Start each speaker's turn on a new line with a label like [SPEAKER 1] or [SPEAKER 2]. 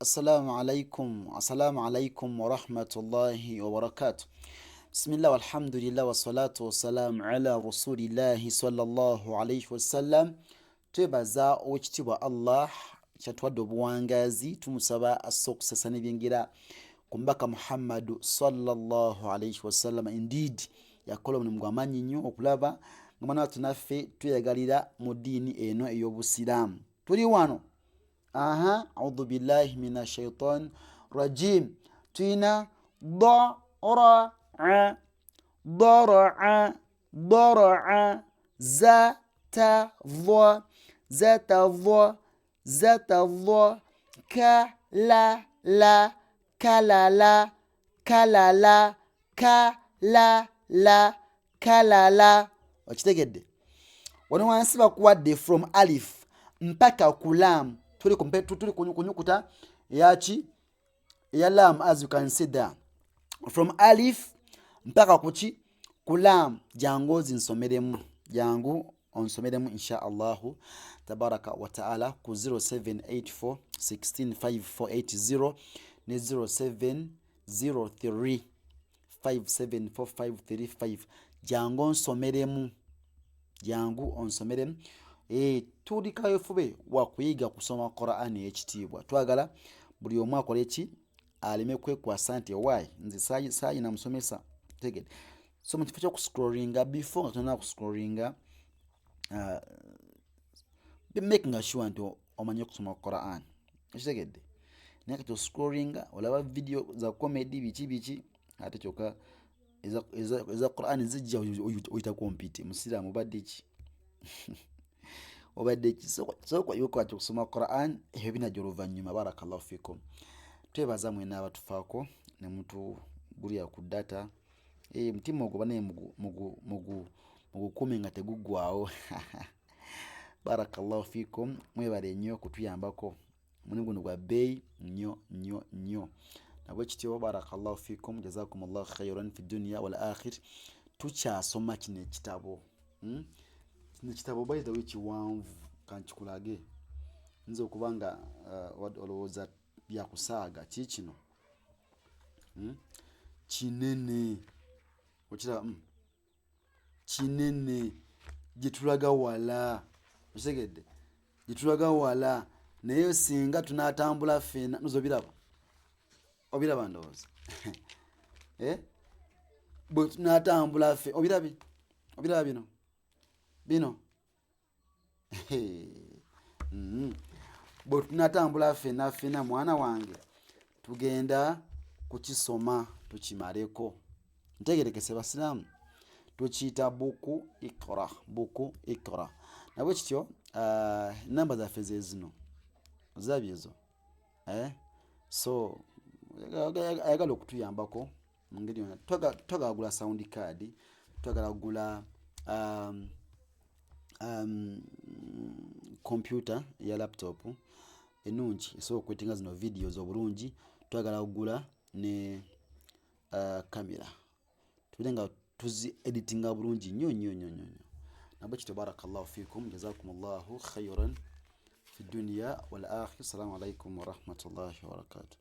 [SPEAKER 1] assalamu alaikum wa rahmatullahi wa barakatuh. Bismillah walhamdulillah wa salatu wa salam ala rasulillahi sallallahu alayhi wa sallam. Twebaza owekitibwa Allah kyatuwadde obuwangazi, tumusaba assa okusasa n'ebyengira ku mbaka Muhammadu sallallahu alayhi wa sallam. Indeed yakola omulimu gw'amaanyi nnyo okulaba nga mwana wattu naffe tweyagalira mu ddiini eno ey'obusiraamu. Tuli wano a'udhu billahi minash shaitan rajim. Tuina dara'a zata dha kalala. Okitegedde? Wano wansi bakuwadde from alif mpaka ku lam. Tuli kunyukuta yaki ya lam, as you can see there, from alif mpaka kuki ku lam. Jangu onsomeremu insha Allahu tabaraka wa taala ku 0784 16540 ne 0703 574535. Jangu onsomeremu. Tuli kayofube wa kuyiga kusoma Qur'an ekitiibwa. Twagala buli omu akole ki aleme kwekwasa nti why nze saayi namusomesa. Tegede. So mu kifo ky'okuscrollinga, before nga tonaba kuscrollinga, be making sure nti omanye okusoma Qur'an. Ekitegedde? Naye kati oscrollinga olaba video za comedy biki ate kyokka eza Qur'an zijja oyita kompiti. Musiraamu obadde ki? Obadde ki? Soko yuko ati kusoma Qur'an ebyo binajja oluvannyuma. Barakallahu fikum. Twebaza mwena abatufaako ne mutugulira ku data. Mutima oguba naye mugukumi nga teguggwaawo. Barakallahu fikum. Mwebale nnyo kutuyambako. Mulimu guno gwa bbeeyi nnyo. Nabwe kityo barakallahu fikum. Jazakumullahu khairan fi dunya wal akhir. Tukyasoma kino ekitabo. Kino kitabo by the way kiwanvu, kankikulage. Nze okuba nga olowooza byakusaaga kikino. Kinene. Okiraba? Kinene. Gitulaga wala. Okitegedde? Gitulaga wala. Naye singa tunatambula ffena nozobiraba. Obiraba ndowooza. Bwe tunatambula ffe obirabe. Obiraba bino. Bwe tunatambula ffena mwana wange tugenda kukisoma tukimaleko. Ntegerekese basiraamu. Tukiyita buku ikra. Nabwe kityo namba zaffe ze zino. Ozabye ezo. So ayagala okutuyambako mu ngeri yonna. Twagala kugula sound card, twagala kugula computer ya laptop enungi esobola okwetinga zino videos obulungi. Twagala kugula ne kamera tubire nga tuzi editinga bulungi nnyo. Nabwe kityo barakallahu fikum. Jazakumullahu khairan fi dunya wal akhir. Assalamu alaikum wa rahmatullahi wa barakatuh.